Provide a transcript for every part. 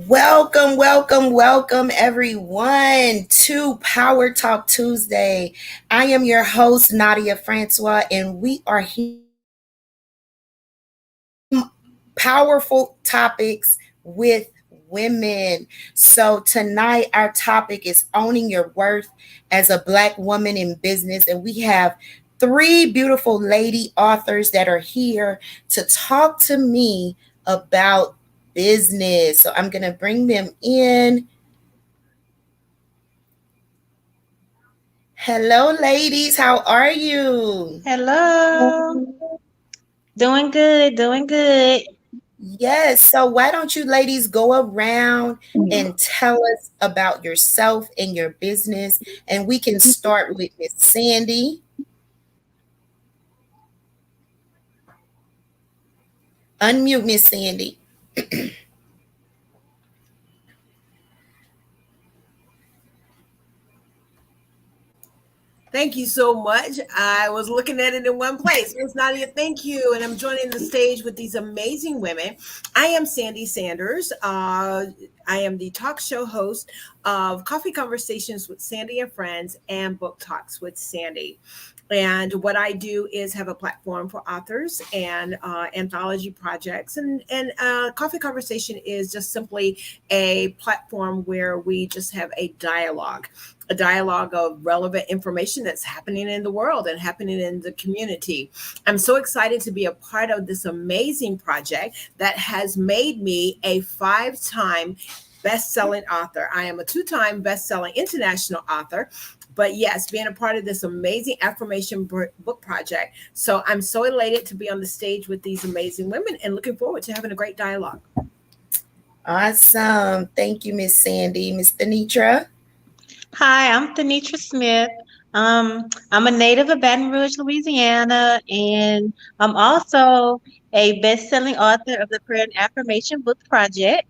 Welcome, welcome, welcome everyone to Power Talk Tuesday. I am your host, Nadia Francois, and we are here powerful topics with women. So tonight our topic is owning your worth as a Black woman in business, and we have three beautiful lady authors that are here to talk to me about business. So I'm going to bring them in. Hello, ladies. How are you? Hello. Doing good, doing good. Yes. So, why don't you ladies go around and tell us about yourself and your business? And we can start with Miss Sandy. Unmute Miss Sandy. Thank you so much. I was looking at it in one place. Miss Nadia, thank you. And I'm joining the stage with these amazing women. I am Sandy Sanders. I am the talk show host of Coffee Conversations with Sandy and Friends and Book Talks with Sandy. And what I do is have a platform for authors and anthology projects. And Coffee Conversation is just simply a platform where we just have a dialogue of relevant information that's happening in the world and happening in the community. I'm so excited to be a part of this amazing project that has made me a 5-time best-selling author. I am a 2-time best-selling international author. But yes, being a part of this amazing affirmation book project. So I'm so elated to be on the stage with these amazing women and looking forward to having a great dialogue. Awesome. Thank you, Miss Sandy. Miss Thinitra. Hi, I'm Thinitra Smith. I'm a native of Baton Rouge, Louisiana, and I'm also a best-selling author of the Prayer and Affirmation Book Project.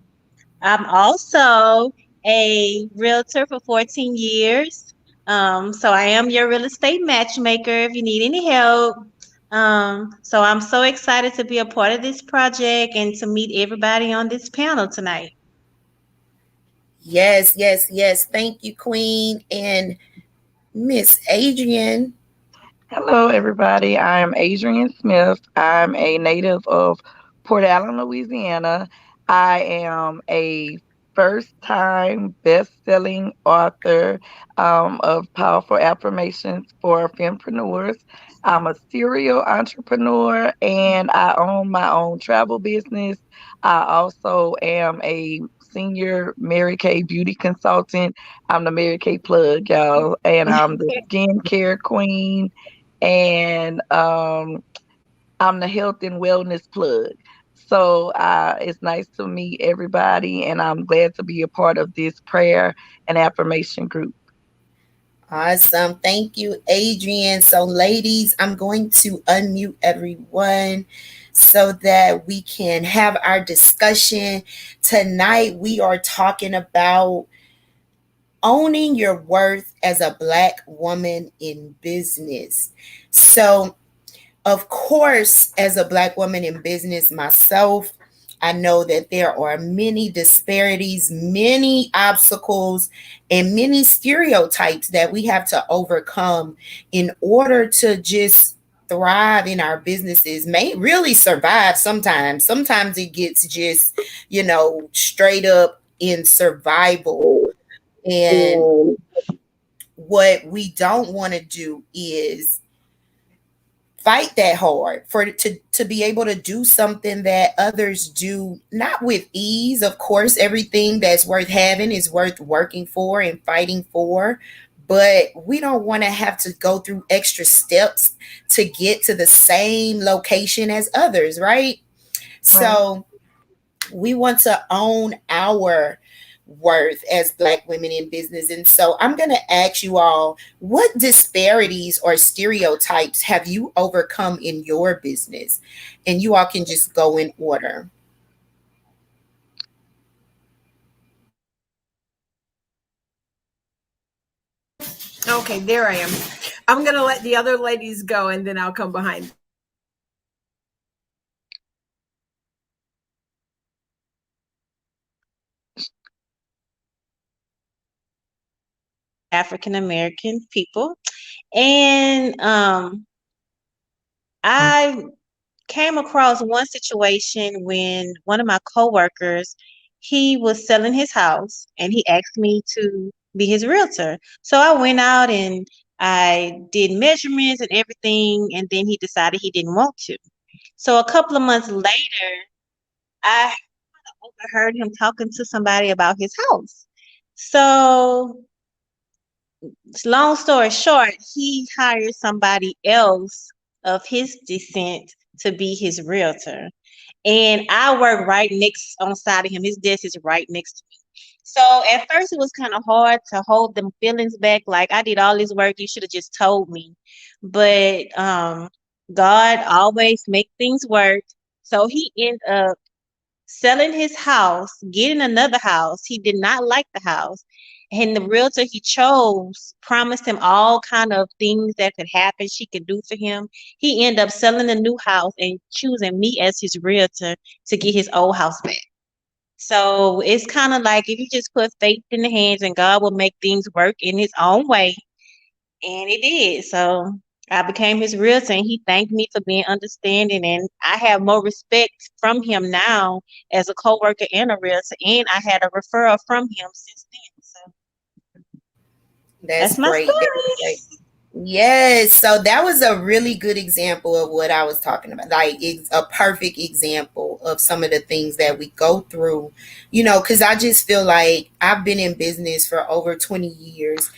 I'm also a realtor for 14 years. So I am your real estate matchmaker if you need any help. So I'm so excited to be a part of this project and to meet everybody on this panel tonight. Yes, yes, yes. Thank you, Queen. And Miss Adrian. Hello, everybody. I'm Adrian Smith. I'm a native of Port Allen, Louisiana. I am a first time best selling author of Powerful Affirmations for Fempreneurs. I'm a serial entrepreneur and I own my own travel business. I also am a senior Mary Kay beauty consultant. I'm the Mary Kay plug, y'all, and I'm the skincare queen and I'm the health and wellness plug. So it's nice to meet everybody, and I'm glad to be a part of this prayer and affirmation group. Awesome. Thank you, Adrian. So, ladies, I'm going to unmute everyone so that we can have our discussion. Tonight, we are talking about owning your worth as a Black woman in business. So, of course, as a Black woman in business myself, I know that there are many disparities, many obstacles, and many stereotypes that we have to overcome in order to just thrive in our businesses, may really survive sometimes. Sometimes it gets just, straight up in survival. And what we don't want to do is fight that hard for to be able to do something that others do not with ease. Of course, everything that's worth having is worth working for and fighting for, but we don't want to have to go through extra steps to get to the same location as others, right? So we want to own our worth as Black women in business. And so I'm going to ask you all, what disparities or stereotypes have you overcome in your business? And you all can just go in order. Okay, there I am. I'm going to let the other ladies go and then I'll come behind. African American people. And I came across one situation when one of my coworkers, he was selling his house and he asked me to be his realtor. So I went out and I did measurements and everything, and then he decided he didn't want to. So a couple of months later, I overheard him talking to somebody about his house. So long story short, he hired somebody else of his descent to be his realtor. And I work right next on side of him. His desk is right next to me. So at first it was kind of hard to hold them feelings back. Like, I did all this work, you should have just told me. But God always make things work. So he ended up selling his house, getting another house. He did not like the house. And the realtor he chose promised him all kind of things that could happen, she could do for him. He ended up selling the new house and choosing me as his realtor to get his old house back. So it's kind of like, if you just put faith in the hands, and God will make things work in his own way. And it did. So I became his realtor, and he thanked me for being understanding. And I have more respect from him now as a coworker and a realtor. And I had a referral from him since then. So That's that's my great. That's great. story. Yes, so that was a really good example of what I was talking about. Like, it's a perfect example of some of the things that we go through, because I just feel like I've been in business for over 20 years.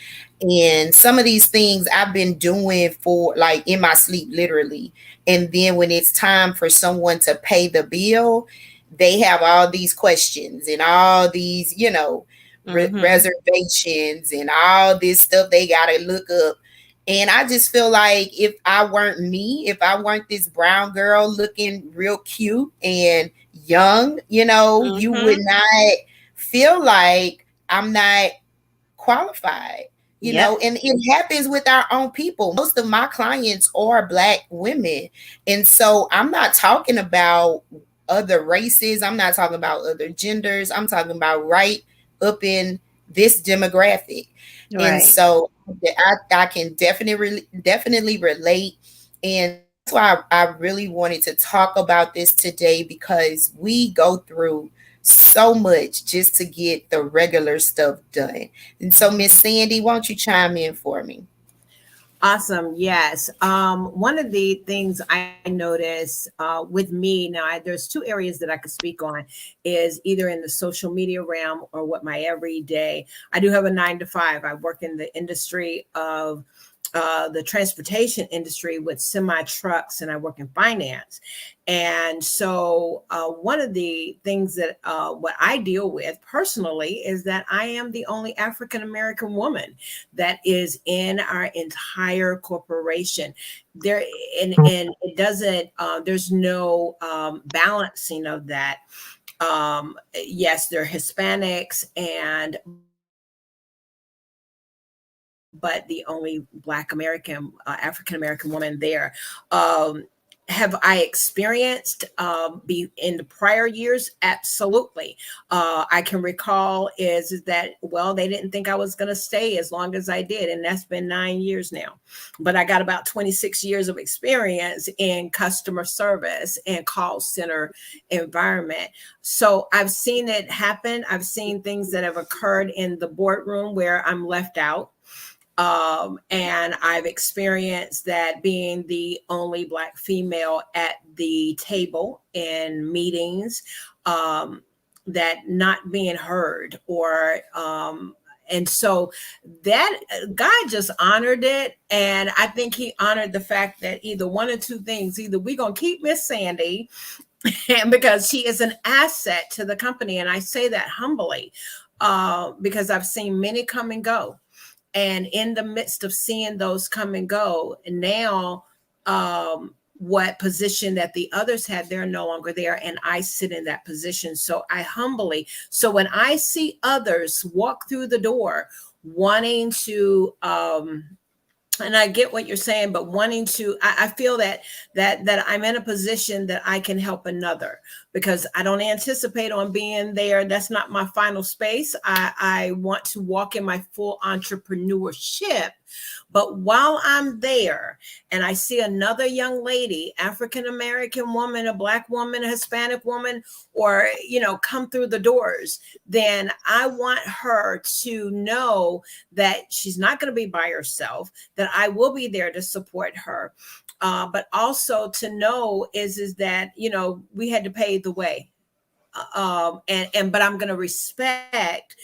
And some of these things I've been doing for, like, in my sleep, literally. And then when it's time for someone to pay the bill, they have all these questions and all these, Mm-hmm. reservations and all this stuff they got to look up. And I just feel like if I weren't me, if I weren't this brown girl looking real cute and young, you would Mm-hmm. not feel like I'm not qualified, Yep. and it happens with our own people. Most of my clients are Black women. And so I'm not talking about other races, I'm not talking about other genders, I'm talking about right up in this demographic. And Right. so I can definitely relate. And that's why I really wanted to talk about this today, because we go through so much just to get the regular stuff done. And so, Miss Sandy, won't you chime in for me? Awesome. Yes. One of the things I notice with me now, there's two areas that I could speak on, is either in the social media realm or what my everyday. I do have a 9 to 5. I work in the industry of the transportation industry with semi trucks, and I work in finance. And so, one of the things that what I deal with personally is that I am the only African American woman that is in our entire corporation. There, and it doesn't. There's no balancing of that. Yes, they're Hispanics, and but the only Black American, African American woman there. Have I experienced be in the prior years? Absolutely. I can recall is that, well, they didn't think I was going to stay as long as I did, and that's been 9 years now. But I got about 26 years of experience in customer service and call center environment. So I've seen it happen. I've seen things that have occurred in the boardroom where I'm left out. And I've experienced that being the only Black female at the table in meetings, that not being heard, or and so that God just honored it. And I think he honored the fact that either one or two things: either we're going to keep Miss Sandy, and because she is an asset to the company. And I say that humbly, because I've seen many come and go. And in the midst of seeing those come and go, and now what position that the others had, they're no longer there, and I sit in that position. So I humbly, so when I see others walk through the door wanting to and I get what you're saying, but wanting to, I feel that I'm in a position that I can help another, because I don't anticipate on being there. That's not my final space. I want to walk in my full entrepreneurship. But while I'm there and I see another young lady, African American woman, a Black woman, a Hispanic woman, or, come through the doors, then I want her to know that she's not going to be by herself, that I will be there to support her. But also to know is that, we had to pave the way. And but I'm going to respect.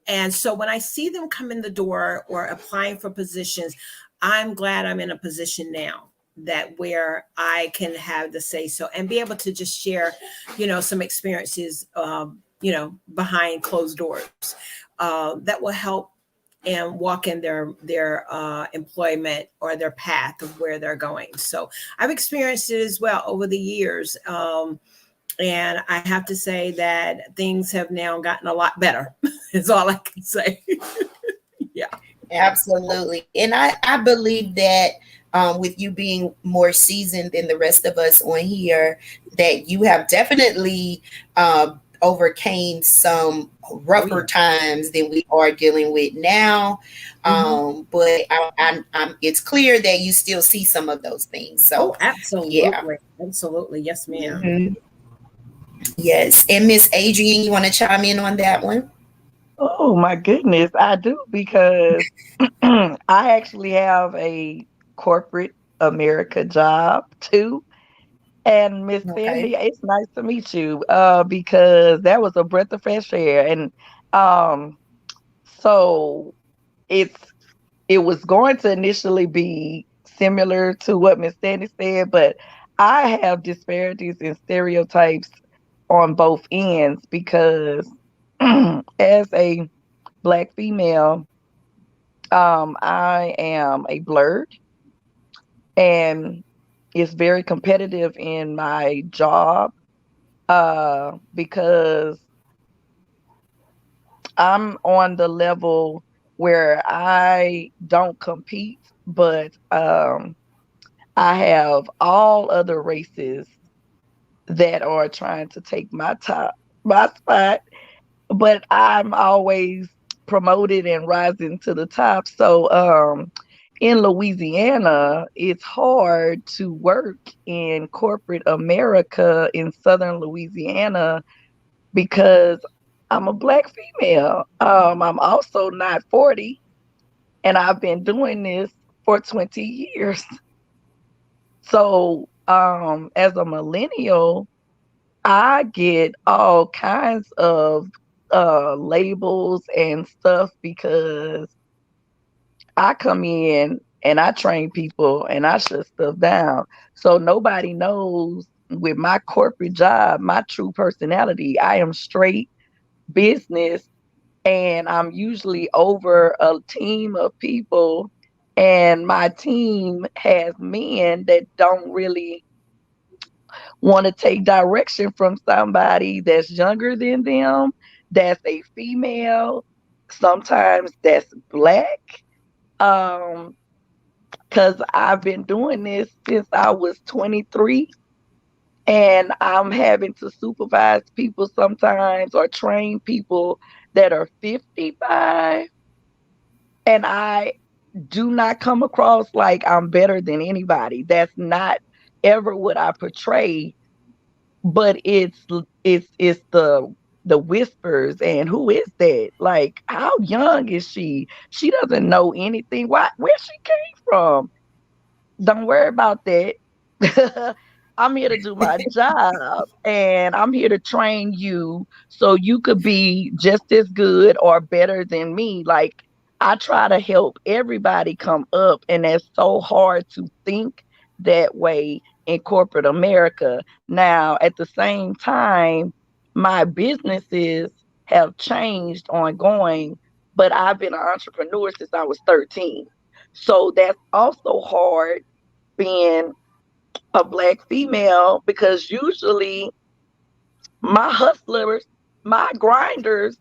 And so when I see them come in the door or applying for positions, I'm glad I'm in a position now that where I can have the say so and be able to just share, some experiences, behind closed doors, that will help and walk in their employment or their path of where they're going. So I've experienced it as well over the years. And I have to say that things have now gotten a lot better. Is all I can say. Yeah. Absolutely. And I believe that with you being more seasoned than the rest of us on here, that you have definitely overcame some Oh rougher yeah. times than we are dealing with now. Hmm. But it's clear that you still see some of those things. Oh, So, yeah. absolutely. Absolutely. Yes, ma'am. Mhm. Yes. And Miss Adrian, you want to chime in on that one? Oh my goodness, I do because I actually have a corporate America job too. And Miss Okay. Sandy, it's nice to meet you. Because that was a breath of fresh air. And um, so it's it was going to initially be similar to what Miss Sandy said, but I have disparities and stereotypes on both ends because as a Black female, I am a blurred, and it's very competitive in my job because I'm on the level where I don't compete, but I have all other races that are trying to take my spot, but I'm always promoted and rising to the top. So in Louisiana, it's hard to work in corporate America in Southern Louisiana because I'm a Black female. I'm also not 40, and I've been doing this for 20 years. So, as a millennial, I get all kinds of labels and stuff because I come in and I train people and I shut stuff down. So nobody knows with my corporate job, my true personality. I am straight business, and I'm usually over a team of people, and my team has men that don't really want to take direction from somebody that's younger than them, that's a female, sometimes that's Black. Um, because I've been doing this since I was 23, and I'm having to supervise people sometimes or train people that are 55, and I do not come across like I'm better than anybody. That's not ever what I portray, but it's the whispers and who is that? Like, how young is she? She doesn't know anything. Where she came from? Don't worry about that. I'm here to do my job, and I'm here to train you so you could be just as good or better than me. Like, I try to help everybody come up, and that's so hard to think that way in corporate America. Now, at the same time, my businesses have changed ongoing, but I've been an entrepreneur since I was 13. So that's also hard being a Black female because usually my hustlers, my grinders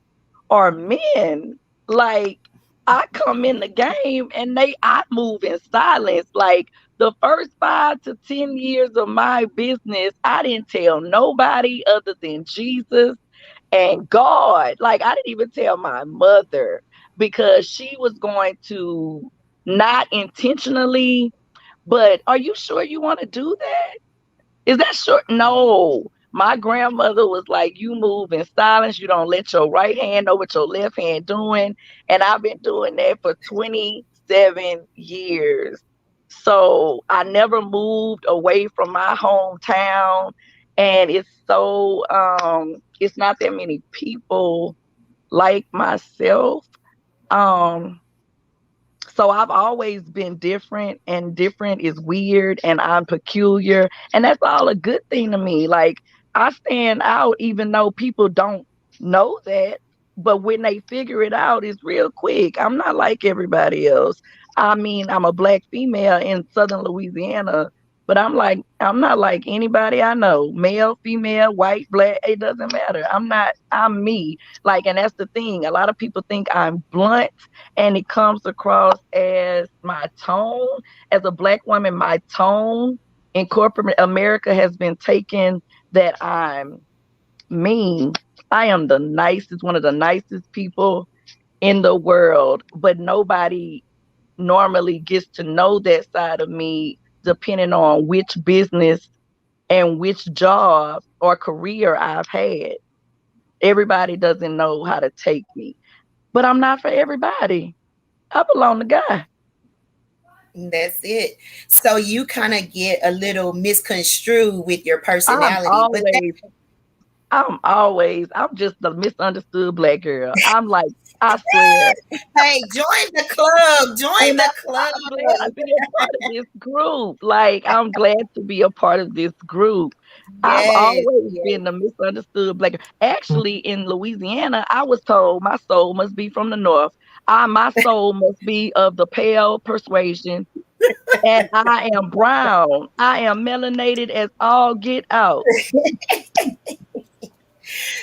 are men. Like, I come in the game and I move in silence. Like the first 5 to 10 years of my business, I didn't tell nobody other than Jesus and God. Like I didn't even tell my mother because she was going to not intentionally, but are you sure you want to do that? Is that short? No. My grandmother was like, you move in silence. You don't let your right hand know what your left hand doing. And I've been doing that for 27 years. So I never moved away from my hometown. And it's not that many people like myself. Um, so I've always been different, and different is weird, and I'm peculiar, and that's all a good thing to me. Like I stand out even though people don't know that, but when they figure it out, it's real quick. I'm not like everybody else. I mean, I'm a black female in Southern Louisiana, but I'm not like anybody I know, male, female, white, black, it doesn't matter. I'm me. Like, and that's the thing. A lot of people think I'm blunt, and it comes across as my tone. As a black woman, my tone in corporate America has been taken that I'm mean. I am the nicest, one of the nicest people in the world, but nobody normally gets to know that side of me depending on which business and which job or career I've had. Everybody doesn't know how to take me, but I'm not for everybody. I belong to God. That's it. So you kind of get a little misconstrued with your I'm personality, but that, always, I'm just the misunderstood black girl. I'm like, I swear. hey, join the club. Join And the I'm glad to club. be a part of this group. Like, I'm glad to be a part of this group. I've Yes, always yes. been the misunderstood black girl. Actually, in Louisiana, I was told my soul must be from the north. My soul must be of the pale persuasion. And I am brown. I am melanated as all get out.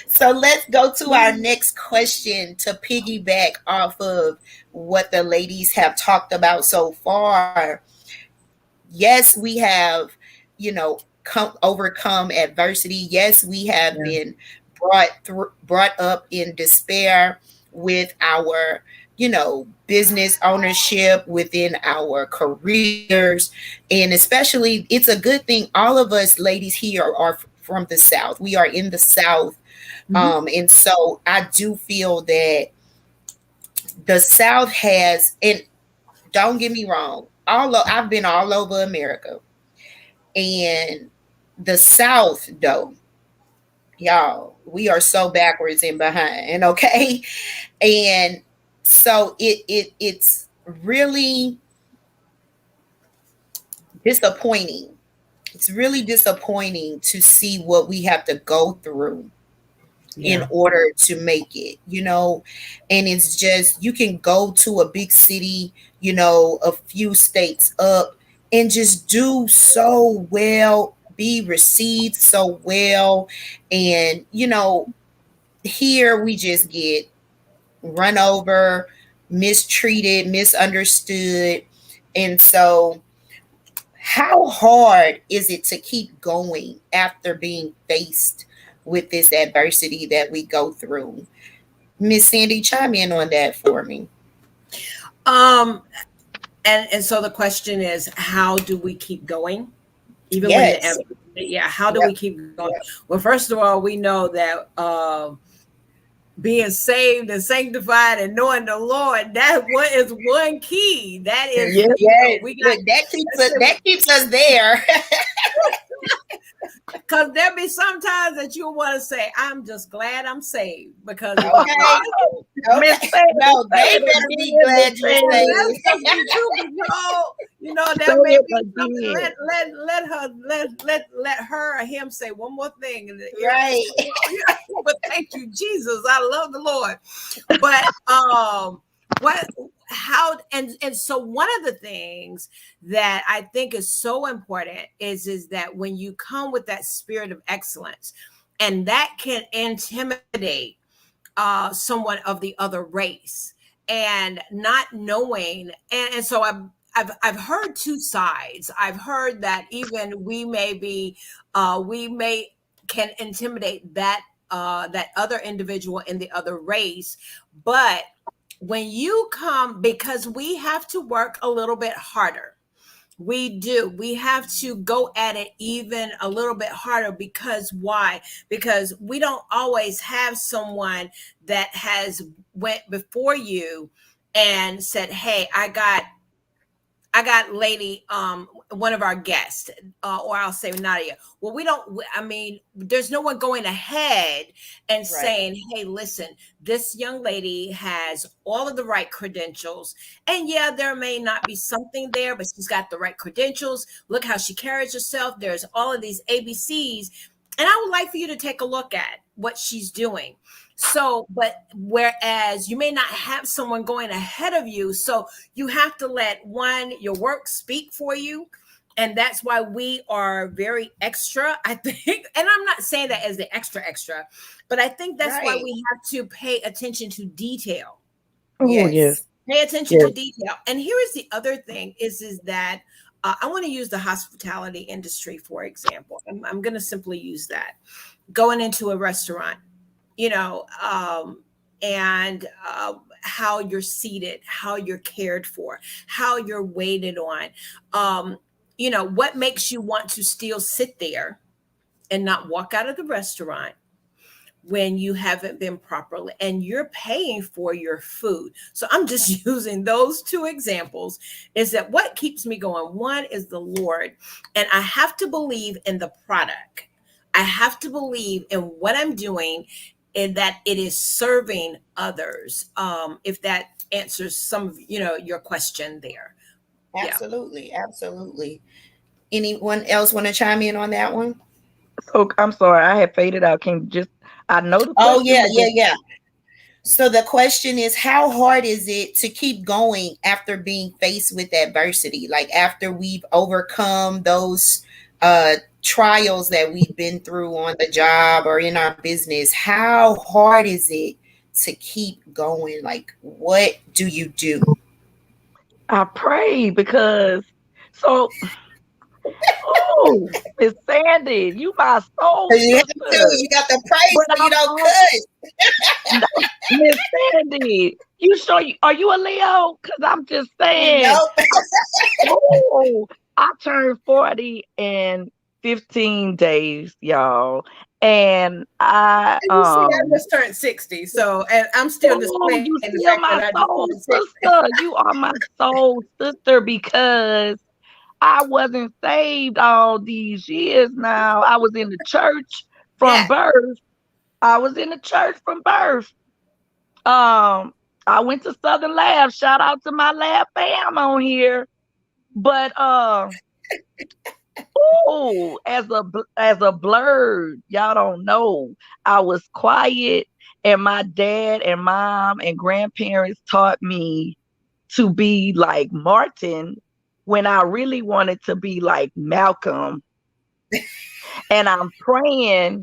So let's go to our next question to piggyback off of what the ladies have talked about so far. Yes, we have, overcome adversity. Yes, we have Yeah. been brought up in despair with our, business ownership within our careers, and especially it's a good thing. All of us ladies here are from the South. We are in the South, Mhm. and so I do feel that the South has, and don't get me wrong, I've been all over America, and the South, though, y'all, we are so backwards and behind, okay? And so it's really disappointing. It's really disappointing to see what we have to go through in Yeah. order to make it, and it's just, you can go to a big city, a few states up, and just do so well, be received so well, and here we just get run over, mistreated, misunderstood. And so how hard is it to keep going after being faced with this adversity that we go through? Miss Sandy, chime in on that for me. Um, and so the question is, how do we keep going, even when the Yes. yeah? How do we Yep. keep going? Well, first of all, we know that being saved and sanctified and knowing the Lord, that what is one key. That is, Yes, Yes. we got. Look, that keeps us there. Because there be sometimes that you want to say, "I'm just glad I'm saved," because if I Okay. Miss Okay. Sandy, No, say they it better be again, Miss glad you're oh, Sandy. that's saved. just be true, Say there may it be something. again. Let her or him say one more thing in the ear. Right. But thank you, Jesus. I love the Lord. But what how and so one of the things that I think is so important is that when you come with that spirit of excellence, and that can intimidate someone of the other race. and not knowing, and so I've heard two sides. I've heard that even we may can intimidate that other individual in the other race, but when you come, because we have to work a little bit harder. We do. We have to go at it even a little bit harder, because why? Because we don't always have someone that has went before you and said, "Hey, I got lady, one of our guests, or I'll say Nadia." Well, we don't, I mean, there's no one going ahead and Right. saying, "Hey, listen, this young lady has all of the right credentials. And yeah, there may not be something there, but she's got the right credentials. Look how she carries herself. There's all of these ABCs. And I would like for you to take a look at what she's doing." So, but whereas you may not have someone going ahead of you, so you have to let your work speak for you. And that's why we are very extra, I think. And I'm not saying that as the extra, but I think that's why Right. we have to pay attention to detail. Oh, yes. Yes. Pay attention Yes. to detail. And here is the other thing is that I want to use the hospitality industry, for example. I'm going to simply use that. Going into a restaurant, you know, and how you're seated, how you're cared for, how you're waited on. What makes you want to still sit there and not walk out of the restaurant when you haven't been properly, and you're paying for your food. So I'm just using those two examples. Is that what keeps me going? One is the Lord, and I have to believe in the product. I have to believe in what I'm doing, and that it is serving others. If that answers some of your question there. Yeah. Absolutely. Absolutely. Anyone else want to chime in on that one? So I'm sorry, I had faded out. Can you just, I know the Oh, question, yeah, but yeah, just, yeah. So the question is, how hard is it to keep going after being faced with adversity? Like after we've overcome those trials that we've been through on the job or in our business, how hard is it to keep going? Like, what do you do? I pray because, so, oh, Miss Sandy, you my soul You have to. sister. You got the praise, But but you don't I'm cuss. Miss Sandy. You sure are you a Leo? Because I'm just saying, Nope. oh, I turned 40 in 15 days, y'all. And I And you see, I just turned 60. So, and I'm still oh, displaying you the still fact my that I just soul turned 60. sister. You are my soul sister because I wasn't saved all these years now. I was in the church from Yeah. birth. I was in the church from birth. Um, I went to Southern Lab. Shout out to my lab fam on here. But oh, as a blurred, y'all don't know. I was quiet, and my dad and mom and grandparents taught me to be like Martin when I really wanted to be like Malcolm. And I'm praying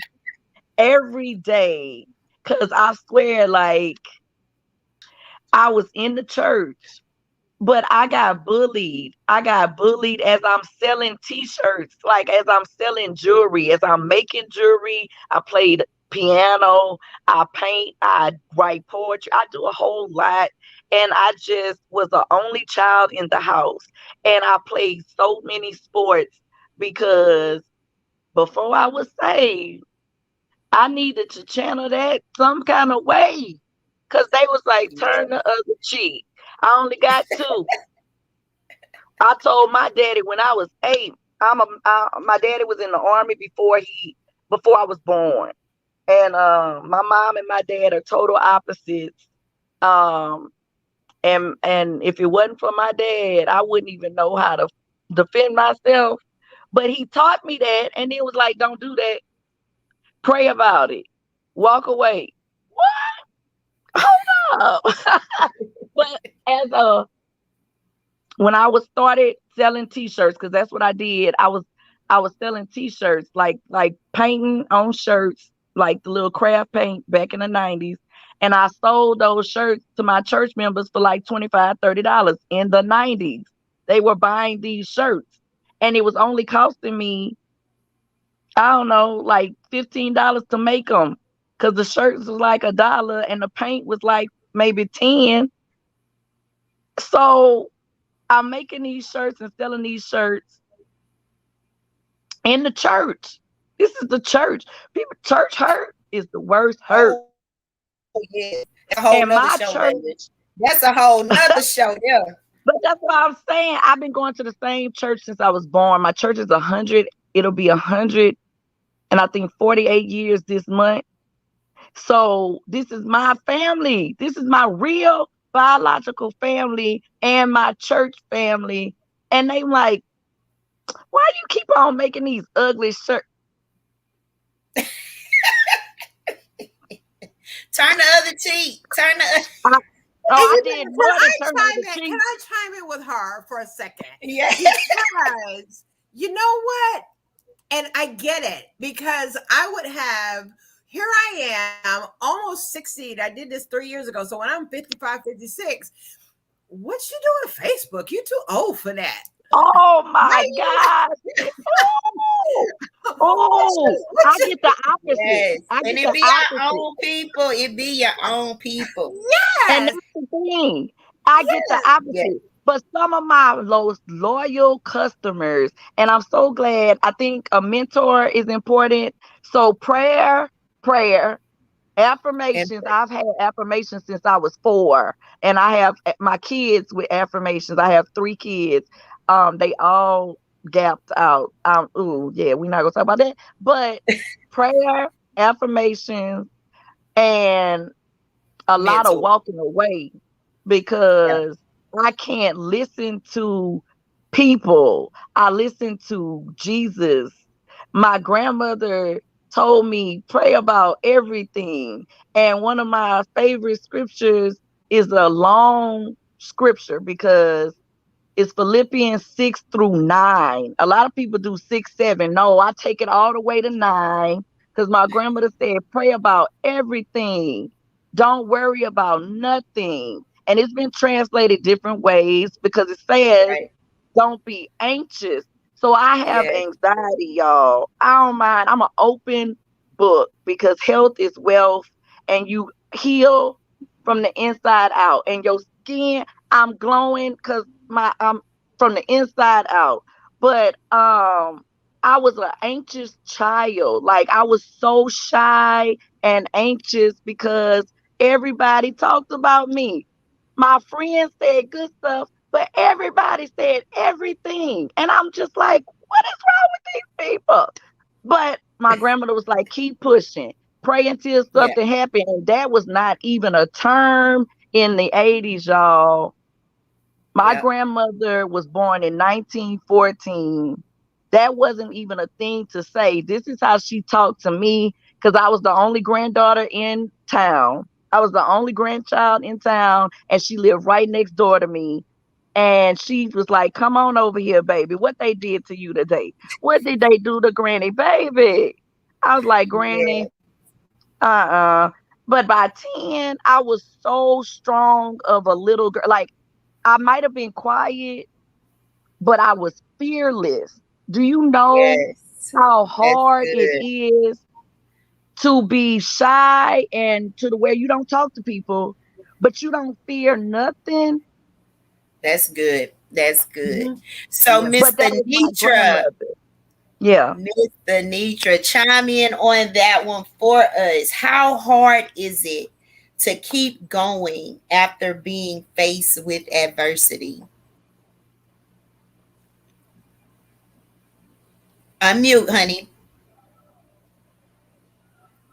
every day because I swear, like I was in the church. But I got bullied. I got bullied as I'm selling t-shirts, like as I'm selling jewelry, as I'm making jewelry. I played piano, I paint, I write poetry, I do a whole lot. And I just was the only child in the house. And I played so many sports because before I was saved, I needed to channel that some kind of way. Cause they was like, turn the other cheek. I only got two. I told my daddy when I was 8. My daddy was in the army before I was born, and my mom and my dad are total opposites. Um, and if it wasn't for my dad, I wouldn't even know how to defend myself. But he taught me that, and it was like, don't do that. Pray about it. Walk away. What? Hold up. But as a when I was started selling t-shirts, because that's what I did. I was selling t-shirts, like painting on shirts, like the little craft paint back in the 90s. And I sold those shirts to my church members for like $25, $30 in the 90s. They were buying these shirts. And it was only costing me, I don't know, like $15 to make them. Because the shirts was like $1 and the paint was like maybe 10. So I'm making these shirts and selling these shirts in the church. This is the church. People, church hurt is the worst hurt. Oh yeah, that's a whole nother And show, my baby. church, That's a whole nother show there. but that's what I'm saying. I've been going to the same church since I was born. My church is 100. It'll be 100, and I think 48 years this month. So this is my family. This is my real biological family and my church family. And they like, why you keep on making these ugly shirts? Turn the other cheek. Turn the. I did more than turn the other cheek. Can I chime in with her for a second? Yeah. Because you know what? And I get it, because I would have, here I am, almost 60. I did this 3 years ago. So when I'm 55, 56, what you doing on Facebook? You too old for that. Oh my God. Oh, I get the opposite. Yes. I And get it the be opposite. your own people. It be your own people. And Yes. that's the thing. I get the Yes. opposite. Yes. But some of my most loyal customers, and I'm so glad, I think a mentor is important. So prayer, And affirmations. I've had affirmations since I was 4. And I have my kids with affirmations. I have 3 kids. They all gapped out. Ooh, yeah, we're not gonna talk about that. But prayer, affirmations, and a lot of mental. walking away, Yeah. because I can't listen to people. I listen to Jesus. My grandmother told me pray about everything. And one of my favorite scriptures is a long scripture because it's Philippians 6 through 9. A lot of people do 6, 7. No, I take it all the way to 9 because my grandmother said, pray about everything. Don't worry about nothing. And it's been translated different ways because it says, Right. don't be anxious. So I have Yes. anxiety, y'all. I don't mind. I'm an open book because health is wealth and you heal from the inside out. And your skin, I'm glowing because my from the inside out. But I was an anxious child. Like I was so shy and anxious because everybody talked about me. My friends said good stuff, but everybody said everything. And I'm just like, what is wrong with these people? But my grandmother was like, keep pushing, pray until Yeah. something happened. And that was not even a term in the 80s, y'all. My Yeah. grandmother was born in 1914. That wasn't even a thing to say. This is how she talked to me because I was the only granddaughter in town. I was the only grandchild in town, and she lived right next door to me. And she was like, come on over here, baby. What they did to you today? What did they do to Granny, baby? I was like, Yeah. Granny, uh-uh. But by 10, I was so strong of a little girl. Like, I might have been quiet, but I was fearless. Do you know Yes. how That's hard it good. is to be shy and to the where you don't talk to people, but you don't fear nothing? That's good. That's good. Mhm. So, Yeah. Miss But that was my Nitra, grandmother. Yeah. Miss Nitra, chime in on that one for us. How hard is it to keep going after being faced with adversity? Unmute, honey.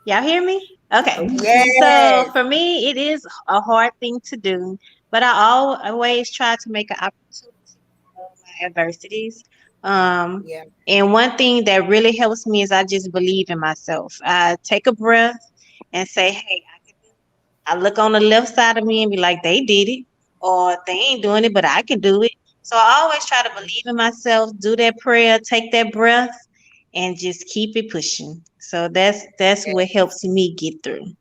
Y'all hear me? Okay. So Yes. for me, it is a hard thing to do, but I always try to make an opportunity of my adversities. Um, Yeah. and one thing that really helps me is I just believe in myself. I take a breath and say, "Hey, I can do it." I look on the left side of me and be like, "They did it," or "They ain't doing it, but I can do it." So I always try to believe in myself, do that prayer, take that breath, and just keep it pushing. So that's what helps me get through.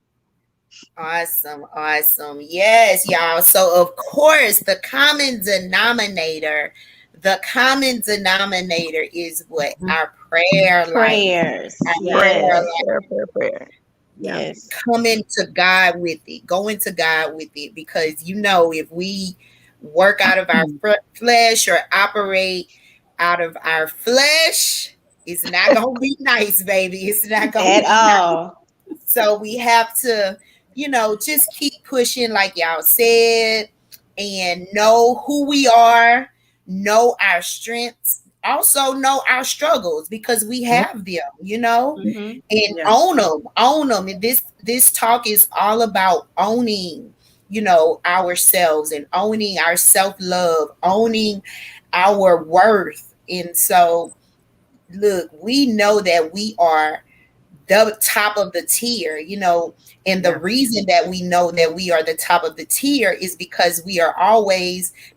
Awesome, awesome. Yes, y'all. So of course, the common denominator is what? Mhm. Our prayer life. Prayers. Our Yeah. prayer Yes. prayer, life. prayer, prayer, prayer. Yeah. Yes. Coming to God with it, going to God with it, because if we work out of our flesh or operate out of our flesh, it's not gonna be nice, baby. It's not gonna At be nice. all. So we have to, just keep pushing, like y'all said, and know who we are, know our strengths, also know our struggles because we Mhm. have them, Hmm. and Yeah. own them. And this talk is all about owning, ourselves and owning our self love, owning our worth. And so, look, we know that we are the top of the tier. And the Yeah. reason that we know that we are the top of the tier is because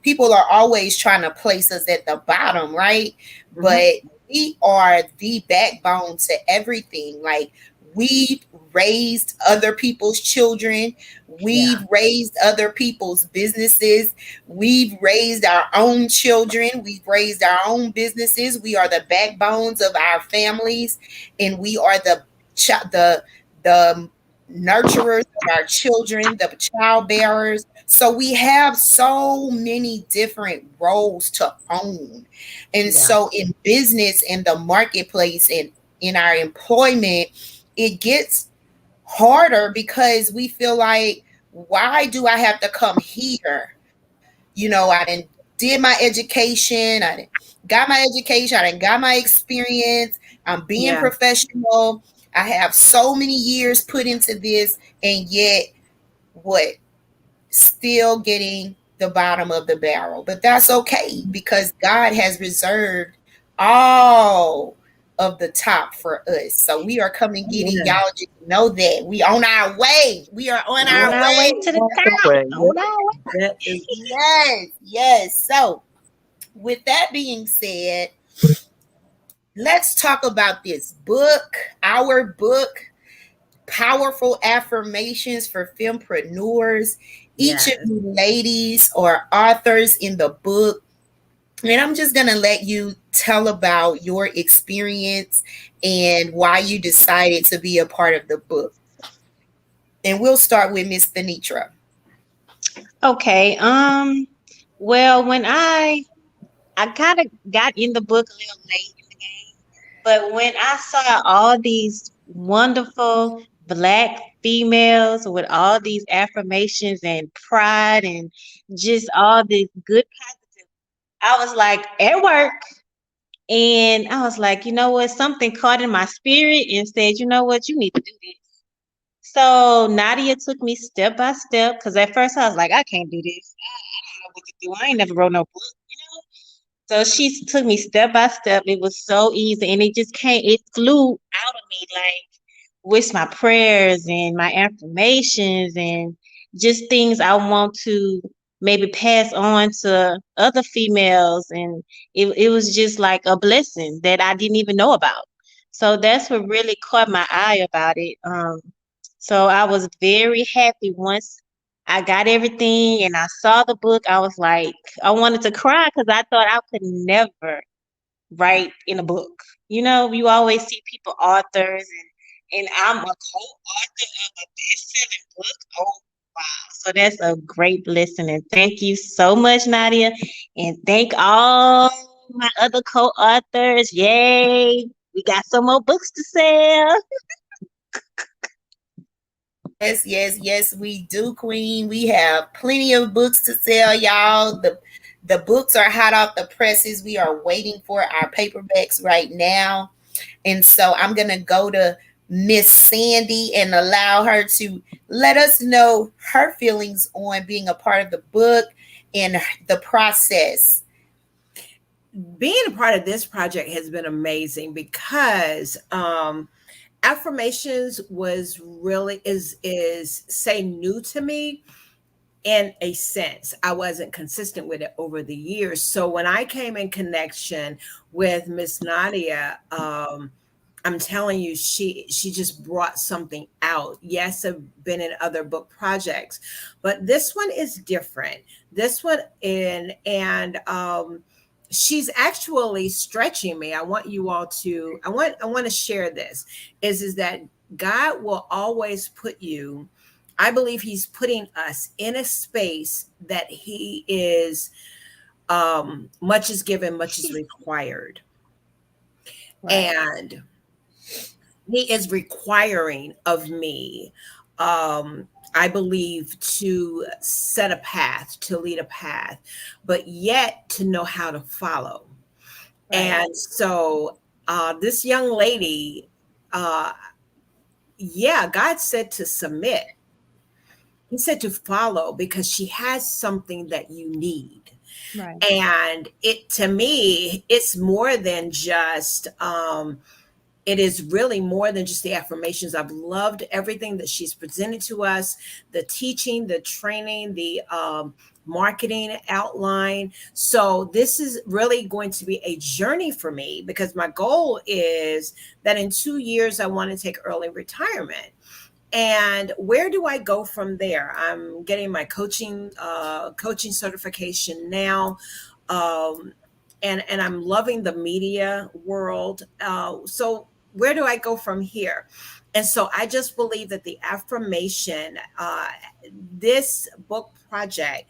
people are always trying to place us at the bottom, right? Hmm. But we are the backbone to everything. Like, we've raised other people's children, Yeah. we've raised other people's businesses, we've raised our own children, we've raised our own businesses. We are the backbones of our families, and we are the nurturers of our children, the child bearers. So we have so many different roles to own. And Yeah. so in business, in the marketplace, and in our employment, it gets harder because we feel like, why do I have to come here? I didn't did my education, I didn't got my education, I didn't got my experience, I'm being Yeah. professional, I have so many years put into this, and yet what? Still getting the bottom of the barrel. But that's okay because God has reserved all of the top for us. So we are coming getting Yeah. y'all just know that we on our way. We are on On our Yeah. our way way. to the On the top. way. On Yep. our way. That is. Yes, yes. So with that being said, let's talk about this book, our book, Powerful Affirmations for Fempreneurs. Each of Yes. you ladies are authors in the book. And I'm just going to let you tell about your experience and why you decided to be a part of the book. And we'll start with Miss Thinitra. Okay. Well, when I kind of got in the book a little late in the game, but when I saw all these wonderful black females with all these affirmations and pride and just all this good positive, I was like at work, and I was like, you know what? Something caught in my spirit and said, you know what? You need to do this. So Nadia took me step by step because at first I was like, I can't do this. I don't know what to do. I ain't never wrote no book. So she took me step by step. It was so easy, and it flew out of me like with my prayers and my affirmations and just things I want to maybe pass on to other females. And it was just like a blessing that I didn't even know about. So that's what really caught my eye about it. So I was very happy once I got everything and I saw the book. I was like, I wanted to cry because I thought I could never write in a book. You always see people authors, and I'm a co-author of a best-selling book. Oh wow. So that's a great blessing. And thank you so much, Nadia. And thank all my other co-authors. Yay. We got some more books to sell. Yes, yes, yes, we do, Queen. We have plenty of books to sell, y'all. The books are hot off the presses. We are waiting for our paperbacks right now. And so I'm going to go to Miss Sandy and allow her to let us know her feelings on being a part of the book and the process. Being a part of this project has been amazing because affirmations was really is say new to me. In a sense, I wasn't consistent with it over the years. So when I came in connection with Miss Nadia, I'm telling you, she just brought something out. Yes, I've been in other book projects, but this one is different. This one in and she's actually stretching me. I want you all to I want to share this is that God will always put you, I believe he's putting us in a space that he is much is given, much is required. Right. And he is requiring of me, I believe, to set a path, to lead a path, but yet to know how to follow. Right. And so this young lady, uh, yeah, God said to submit. He said to follow because she has something that you need. Right. And it to me, it's more than just it is really more than just the affirmations. I've loved everything that she's presented to us, the teaching, the training, the marketing outline. So this is really going to be a journey for me because my goal is that in 2 years I want to take early retirement. And where do I go from there? I'm getting my coaching certification now. Um, and I'm loving the media world. So where do I go from here? And so I just believe that the affirmation, this book project,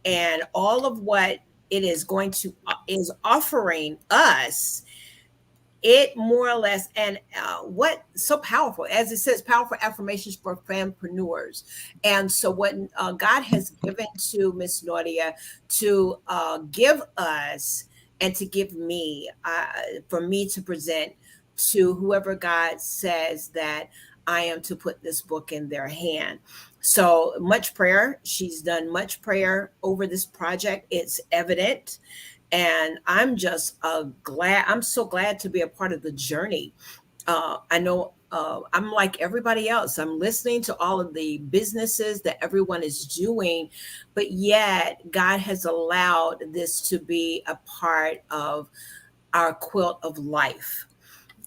and all of what it is going to is offering us, it more or less, and what so powerful, as it says, powerful affirmations for fanpreneurs. And so what God has given to Miss Nadia to give us and to give me, for me to present to whoever God says that I am to put this book in their hand. So much prayer. She's done much prayer over this project. It's evident, and I'm just glad. I'm so glad to be a part of the journey. I know I'm like everybody else. I'm listening to all of the businesses that everyone is doing, but yet God has allowed this to be a part of our quilt of life.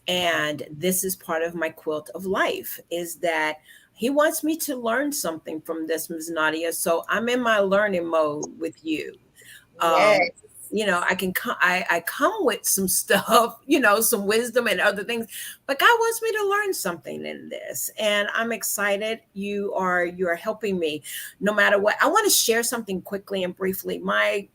And this is part of my quilt of life, is that he wants me to learn something from this, Ms. Nadia. So I'm in my learning mode with you. um Yes. I can come, I come with some stuff, some wisdom and other things, but God wants me to learn something in this, and I'm excited. You're helping me no matter what. I want to share something quickly and briefly. My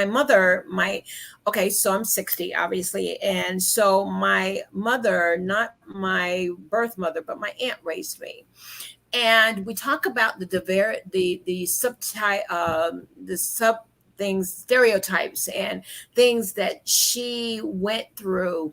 mother, my okay, so I'm 60, obviously, and so my mother, not my birth mother, but my aunt raised me. And we talk about the sub things, stereotypes, and things that she went through.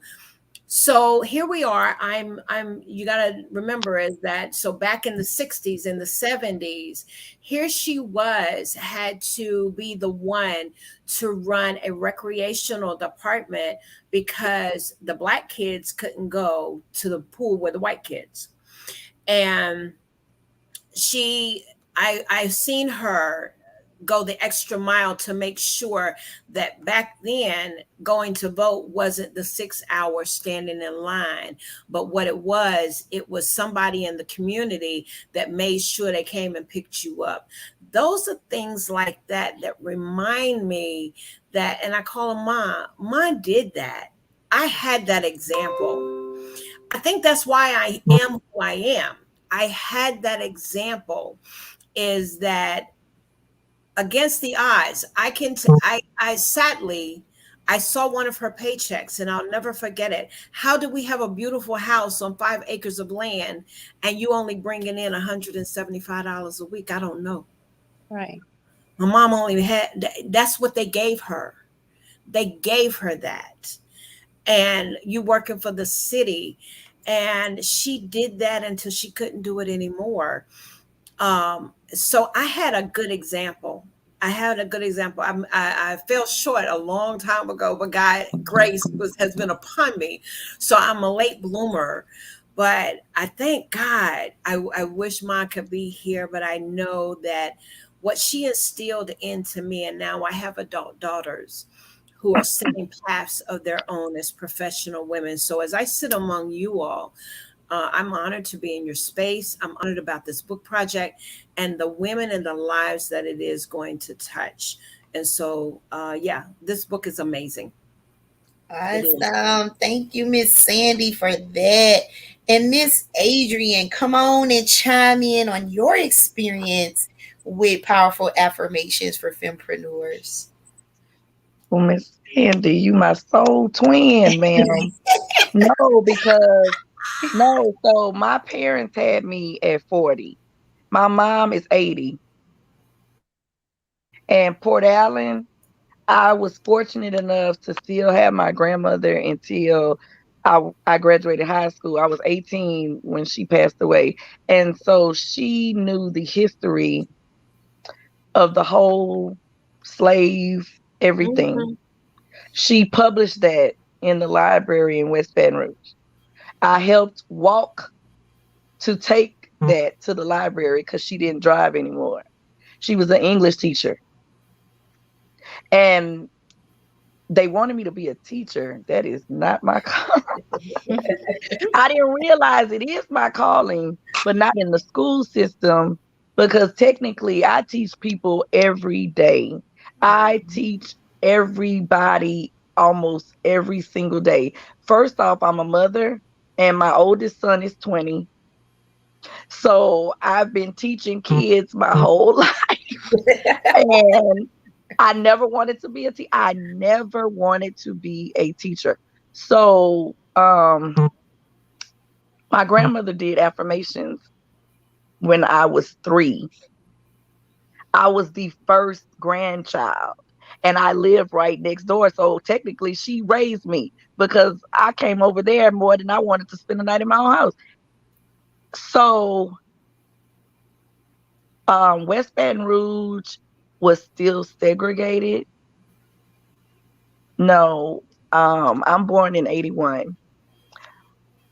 So here we are. I'm you got to remember is that, so back in the 60s and the 70s, here she was, had to be the one to run a recreational department because the black kids couldn't go to the pool with the white kids. And she I've seen her go the extra mile to make sure that back then going to vote wasn't the 6 hours standing in line, but what it was somebody in the community that made sure they came and picked you up. Those are things like that that remind me that, and I call them mom did that. I had that example. I think that's why I am who I am. I had that example, is that against the odds, I sadly, I saw one of her paychecks and I'll never forget it. How do we have a beautiful house on 5 acres of land and you only bringing in $175 a week? I don't know. Right. My mom only had, that's what they gave her. They gave her that. And you working for the city. And she did that until she couldn't do it anymore. So I had a good example. I had a good example. I fell short a long time ago, but God grace has been upon me. So I'm a late bloomer, but I thank God. I wish mine could be here, but I know that what she instilled into me, and now I have adult daughters who are setting paths of their own as professional women. So as I sit among you all, I'm honored to be in your space. I'm honored about this book project and the women and the lives that it is going to touch. And so, yeah, this book is amazing. It is. Awesome. Thank you, Miss Sandy, for that. And Miss Adrian, come on and chime in on your experience with powerful affirmations for fempreneurs. Well, Miss Sandy, you my soul twin, ma'am. No, because no, so my parents had me at 40. My mom is 80. And Port Allen, I was fortunate enough to still have my grandmother until I graduated high school. I was 18 when she passed away. And so she knew the history of the whole slave, everything. Mhm. She published that in the library in West Baton Rouge. I helped walk to take that to the library because she didn't drive anymore. She was an English teacher. And they wanted me to be a teacher. That is not my calling. I didn't realize it is my calling, but not in the school system because technically I teach people every day. I teach everybody almost every single day. First off, I'm a mother and my oldest son is 20. So I've been teaching kids my whole life. And I never wanted to be a teacher. I never wanted to be a teacher. So my grandmother did affirmations when I was 3. I was the first grandchild and I lived right next door. So technically she raised me because I came over there more than I wanted to spend the night in my own house. So West Baton Rouge was still segregated. No, I'm born in 81.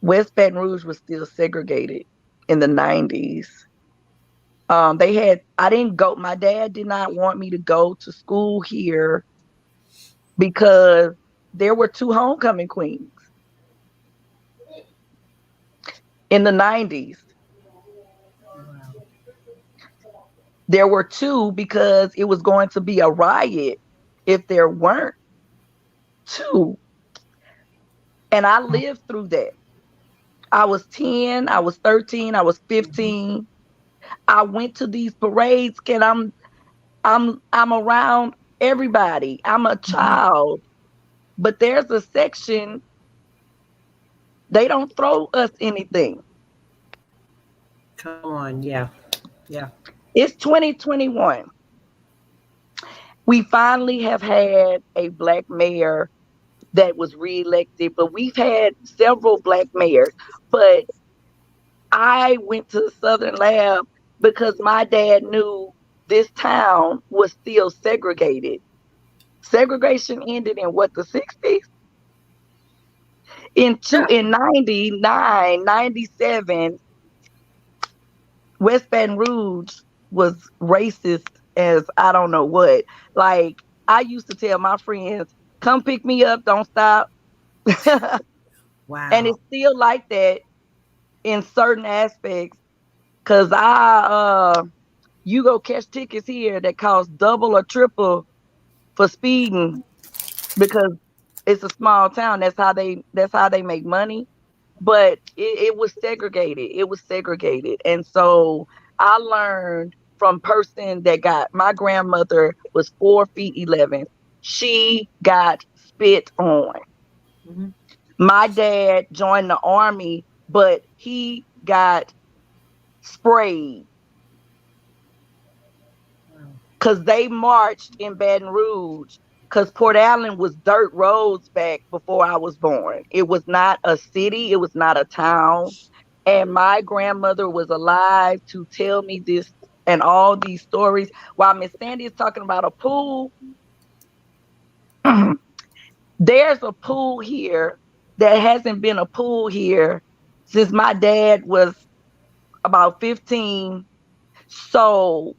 West Baton Rouge was still segregated in the 90s. I didn't go, my dad did not want me to go to school here because there were 2 homecoming queens in the 90s. There were 2 because it was going to be a riot if there weren't 2. And I lived through that. I was 10, I was 13, I was 15. I went to these parades and I'm around everybody. I'm a child. But there's a section they don't throw us anything. Come on. Yeah. Yeah. It's 2021. We finally have had a black mayor that was reelected, but we've had several black mayors. But I went to the Southern Lab because my dad knew this town was still segregated. Segregation ended in what, the 60s? In 99, 97, West Baton Rouge was racist as I don't know what. Like, I used to tell my friends, come pick me up, don't stop. And Wow. it's still like that in certain aspects. Cause you go catch tickets here that cost double or triple for speeding because it's a small town. That's how they make money. But it was segregated. It was segregated. And so I learned from person that got, my grandmother was 4'11". She got spit on. Mm-hmm. My dad joined the army, but he got sprayed Wow. because they marched in Baton Rouge because Port Allen was dirt roads back before I was born. It was not a city. It was not a town. And my grandmother was alive to tell me this and all these stories. While Miss Sandy is talking about a pool, there's a pool here that hasn't been a pool here since my dad was about 15. So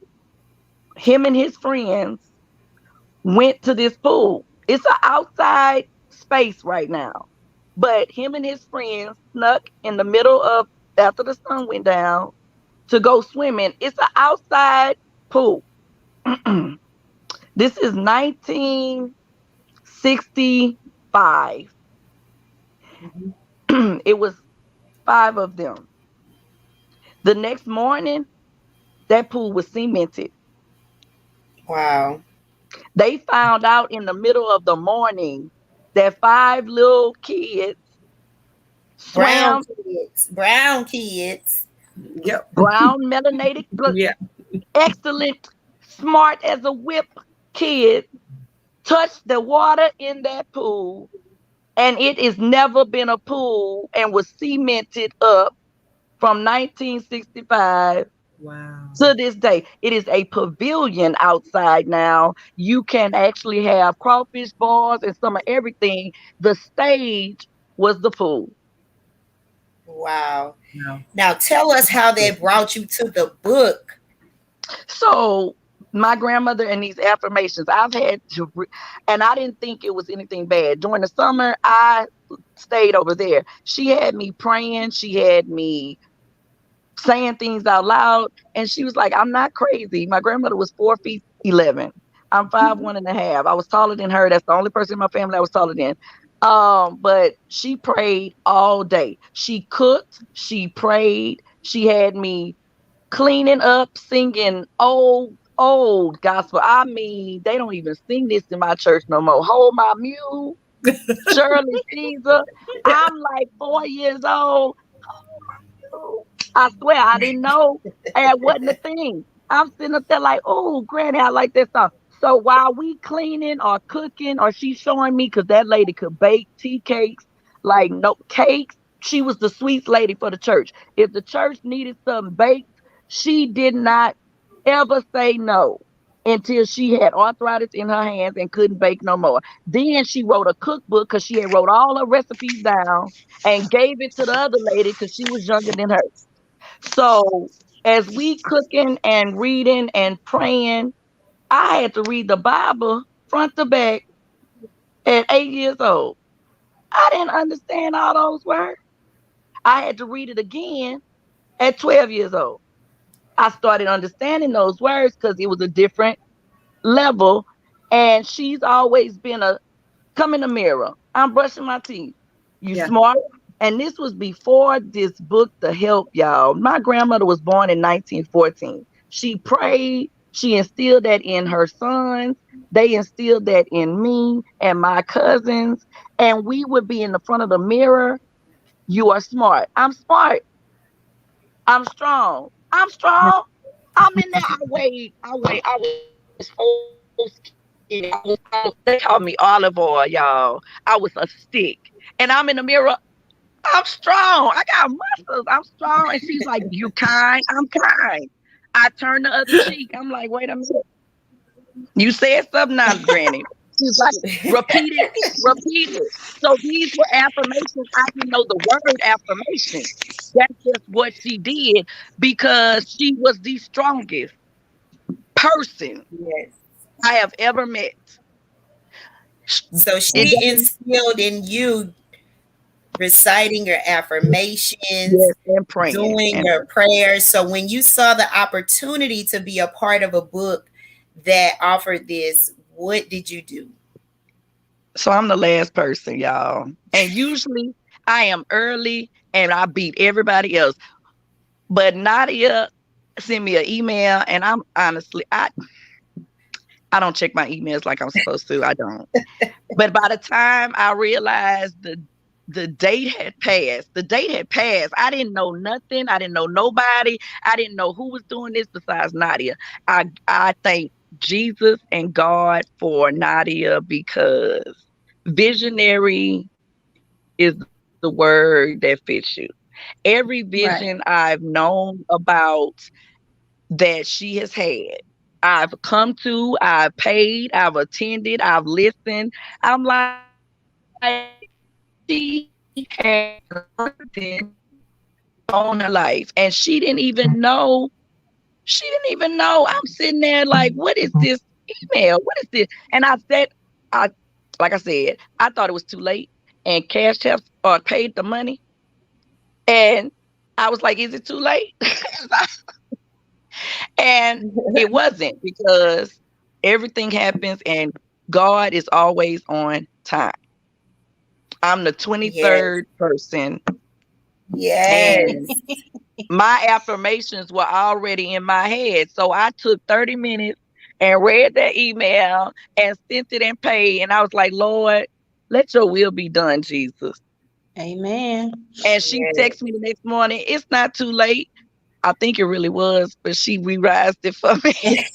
him and his friends went to this pool. It's an outside space right now. But him and his friends snuck in the middle of after the sun went down to go swimming. It's an outside pool. This is 1965. Mhm. It was 5 of them. The next morning, that pool was cemented. Wow. They found out in the middle of the morning that 5 little kids Brown swam, kids. Brown kids. Yep. brown melanated, Yeah. excellent, smart as a whip kids, touched the water in that pool, and it has never been a pool and was cemented up from 1965 Wow. to this day. It is a pavilion outside now. You can actually have crawfish bars and some of everything. The stage was the pool. Wow. Wow. Now tell us how that brought you to the book. So my grandmother and these affirmations, I've had to, and I didn't think it was anything bad. During the summer, I stayed over there. She had me praying. She had me saying things out loud. And she was like, I'm not crazy. My grandmother was 4 feet 11. I'm 5'1.5". I was taller than her. That's the only person in my family I was taller than. But she prayed all day. She cooked, she prayed, she had me cleaning up, singing old gospel. I mean, they don't even sing this in my church no more. Hold my mule, Shirley Caesar. I'm like 4 years old. I swear I didn't know. And it wasn't a thing. I'm sitting up there like, oh, Granny, I like that song. So while we cleaning or cooking, or she's showing me, because that lady could bake tea cakes, like no cakes. She was the sweets lady for the church. If the church needed something baked, she did not ever say no until she had arthritis in her hands and couldn't bake no more. Then she wrote a cookbook because she had wrote all her recipes down and gave it to the other lady because she was younger than her. So as we cooking and reading and praying, I had to read the Bible front to back at 8 years old. I didn't understand all those words. I had to read it again at 12 years old. I started understanding those words because it was a different level. And she's always been a come in the mirror. I'm brushing my teeth. You Yeah. smart? And this was before this book, The Help, y'all. My grandmother was born in 1914. She prayed. She instilled that in her sons. They instilled that in me and my cousins. And we would be in the front of the mirror. You are smart. I'm smart. I'm strong. I'm strong. I'm in there. I was so skinny. They called me olive oil, y'all. I was a stick. And I'm in the mirror. I'm strong. I got muscles. I'm strong. And she's like, you kind? I'm kind. I turn the other cheek. I'm like, wait a minute. You said something now, Granny. She's like, repeat it, repeat it. So these were affirmations. I didn't know the word affirmation. That's just what she did because she was the strongest person Yes. I have ever met. So It she doesn't, instilled in you reciting your affirmations, yes, and praying. doing And your prayers. So when you saw the opportunity to be a part of a book that offered this, what did you do? so I'm the last person, y'all. And usually I am early and I beat everybody else. But Nadia sent me an email, and I'm honestly, I don't check my emails like I'm supposed to. I don't. But by the time I realized the date had passed, the date had passed. I didn't know nothing. I didn't know nobody. I didn't know who was doing this besides Nadia. I thank Jesus and God for Nadia because visionary is the word that fits you. Every vision Right. I've known about that she has had. I've come to, I've paid, I've attended, I've listened. I'm like, she has anointing on her life. And she didn't even know. I'm sitting there like, what is this email? What is this? And I said, I like I said, I thought it was too late, and Cash App paid the money, and I was like, "Is it too late?" And it wasn't, because everything happens, and God is always on time. I'm the Yes. 23rd person, Yes. and my affirmations were already in my head. So I took 30 minutes and read that email and sent it and paid. And I was like, Lord, let your will be done, Jesus. Amen. And she Yes. texted me the next morning, it's not too late. I think it really was, but she revised it for me.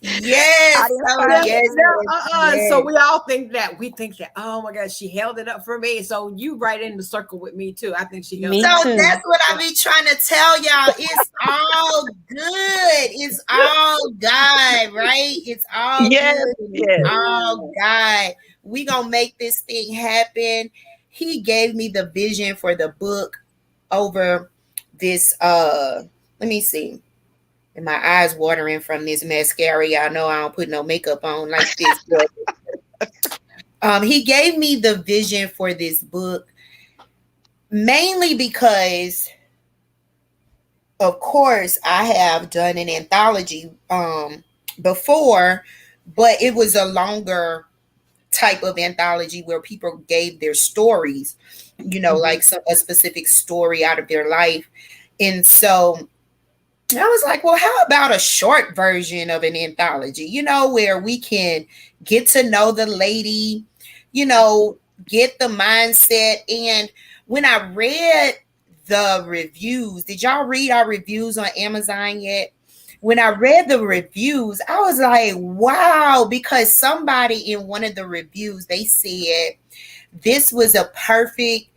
Yes. I didn't So find yes, yes, So yes. we all think that. We think that, oh my gosh, she held it up for me. So you right in the circle with me too. I think she held So it Me up. too. that's what I be trying to tell y'all. It's all good. It's all God, right? It's all Yes, good and it's yes. all God. We gonna make this thing happen. He gave me the vision for the book over this let me see. And my eyes watering from this mascara. Y'all know I don't put no makeup on like this, but he gave me the vision for this book mainly because of course I have done an anthology before, but it was a longer type of anthology where people gave their stories, like a specific story out of their life. And so I was like, well, how about a short version of an anthology, where we can get to know the lady, you know, get the mindset. And when I read the reviews, did y'all read our reviews on Amazon yet? When I read the reviews, I was like, wow, because somebody in one of the reviews, they said this was a perfect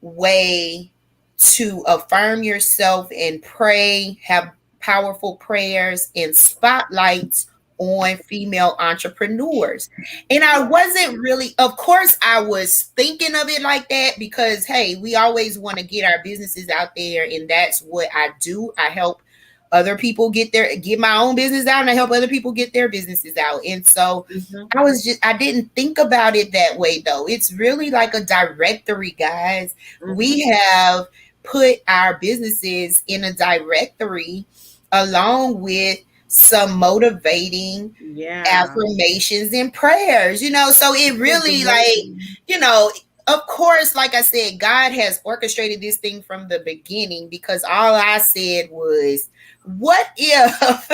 way to affirm yourself and pray, have powerful prayers and spotlights on female entrepreneurs. And I wasn't really, of course, I was thinking of it like that because, hey, we always want to get our businesses out there. And that's what I do. I help other people get my own business out, and I help other people get their businesses out. And so I didn't think about it that way though. It's really like a directory, guys. We have put our businesses in a directory along with some motivating affirmations and prayers, so it really of course, like I said, God has orchestrated this thing from the beginning because all I said was, what if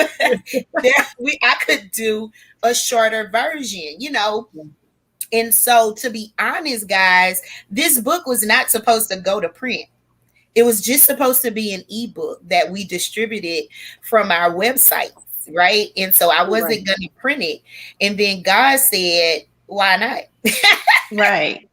I could do a shorter version, And so, to be honest, guys, this book was not supposed to go to print. It was just supposed to be an ebook that we distributed from our websites, right? And so I wasn't going to print it. And then God said, why not? Right.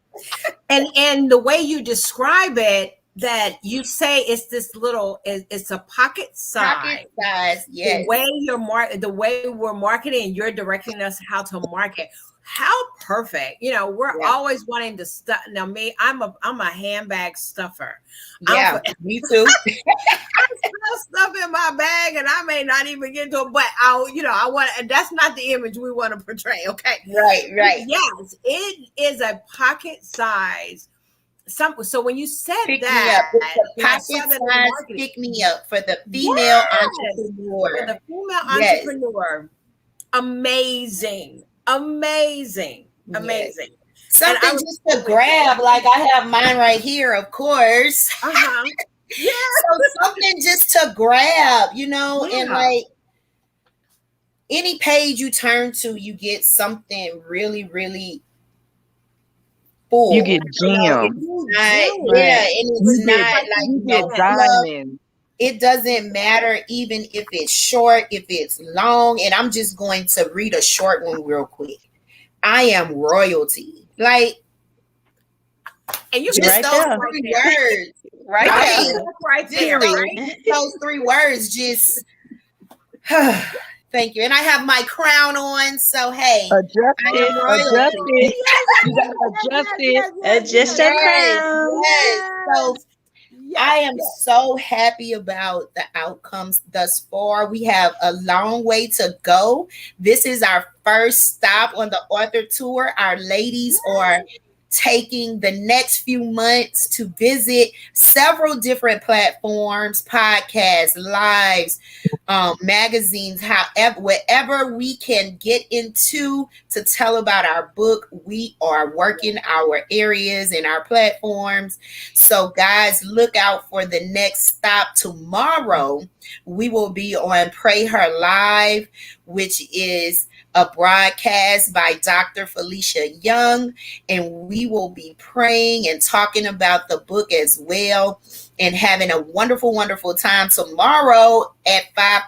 And the way you describe it, that you say it's this little, it's a pocket size. Pocket size, yes. The way we're marketing, you're directing us how to market. How perfect. We're always wanting to stuff. Now me, I'm a handbag stuffer. Yeah, me too. I stuff in my bag and I may not even get to it, but I want, and that's not the image we want to portray. Okay. Right. Yes, it is a pocket size. So when you said pick that, me up. It's a pocket size pick me up for the female entrepreneur. For the female entrepreneur. Amazing. Yes. Something just to grab, like I have mine right here, of course. Yeah. So something just to grab, and like any page you turn to, you get something really, really full. You get gems. And it's not like get diamonds. It doesn't matter even if it's short, if it's long, and I'm just going to read a short one real quick. I am royalty. Like, and you just those three words. Right there. Those three words just thank you. And I have my crown on, so hey, adjust it. You gotta adjust it. Adjust your crown. Yes. So I Yes, am so happy about the outcomes thus far. We have a long way to go. This is our first stop on the author tour. Our ladies are taking the next few months to visit several different platforms, podcasts, lives, magazines, however, wherever we can get into to tell about our book. We are working our areas and our platforms. So, guys, look out for the next stop tomorrow. We will be on Pray Her Live, which is a broadcast by Dr. Felicia Young, and we will be praying and talking about the book as well, and having a wonderful, wonderful time tomorrow at 5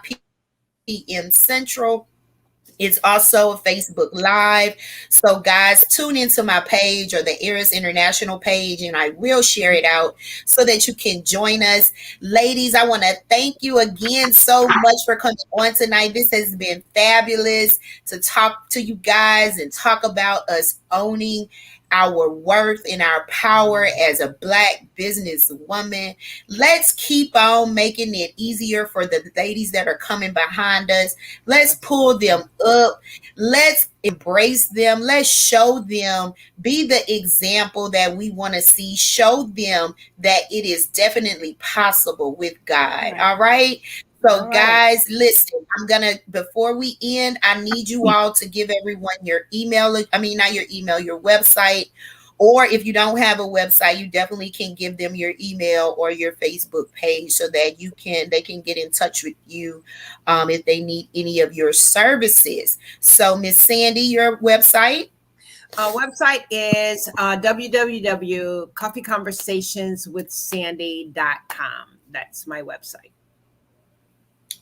p.m. Central. It's also a Facebook Live. So, guys, tune into my page or the Eris International page, and I will share it out so that you can join us. Ladies, I want to thank you again so much for coming on tonight. This has been fabulous to talk to you guys and talk about us owning our worth and our power as a Black businesswoman. Let's keep on making it easier for the ladies that are coming behind us. Let's pull them up. Let's embrace them. Let's show them, be the example that we want to see. Show them that it is definitely possible with God. All right. So, guys, listen, before we end, I need you all to give everyone your email. I mean, not your email, your website. Or if you don't have a website, you definitely can give them your email or your Facebook page so that they can get in touch with you if they need any of your services. So, Miss Sandy, your website? Our website is www.coffeeconversationswithsandy.com. That's my website.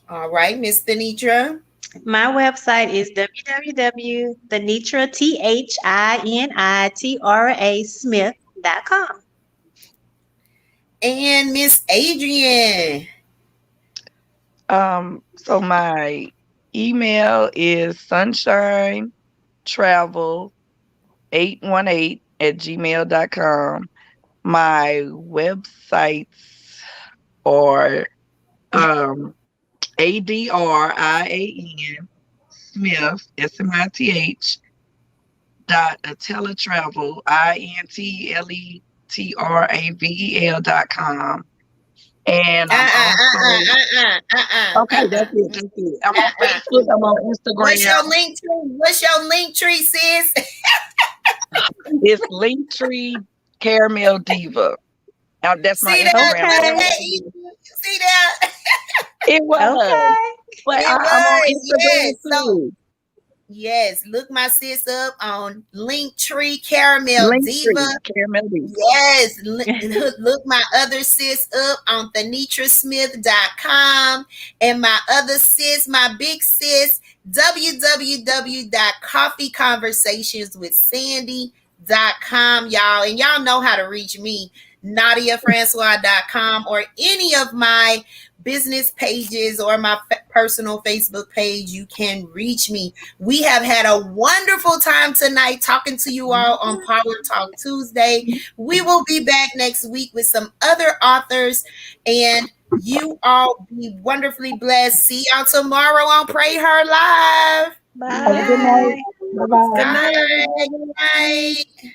All right, Miss Thinitra. My website is www.thinitra.smith.com. And Miss Adrian. So my email is sunshinetravel818@gmail.com. My websites are ADRIAN Smith SMITH .atelatravel INTLETRAVEL.com. And I'm also okay. That's it. That's it. I'm on Facebook. I'm on What's Instagram. your link tree? What's your link tree, sis? It's Linktree Caramel Diva. That's my See that? Instagram. Okay. See that? It was, Okay. but It I'm on was, Instagram yes. So, too. yes, look my sis up on Linktree Caramel Diva. Linktree Caramel Diva. Yes, look my other sis up on thenitrasmith.com, and my other sis, my big sis, www.coffeeconversationswithsandy.com, y'all. And y'all know how to reach me, NadiaFrancois.com, or any of my business pages or my personal Facebook page. You can reach me. We have had a wonderful time tonight talking to you all on Power Talk Tuesday. We will be back next week with some other authors, and you all be wonderfully blessed. See y'all tomorrow on Pray Her Live. Have a good night. Bye. Bye bye. Good night, Bye. everybody. Good night.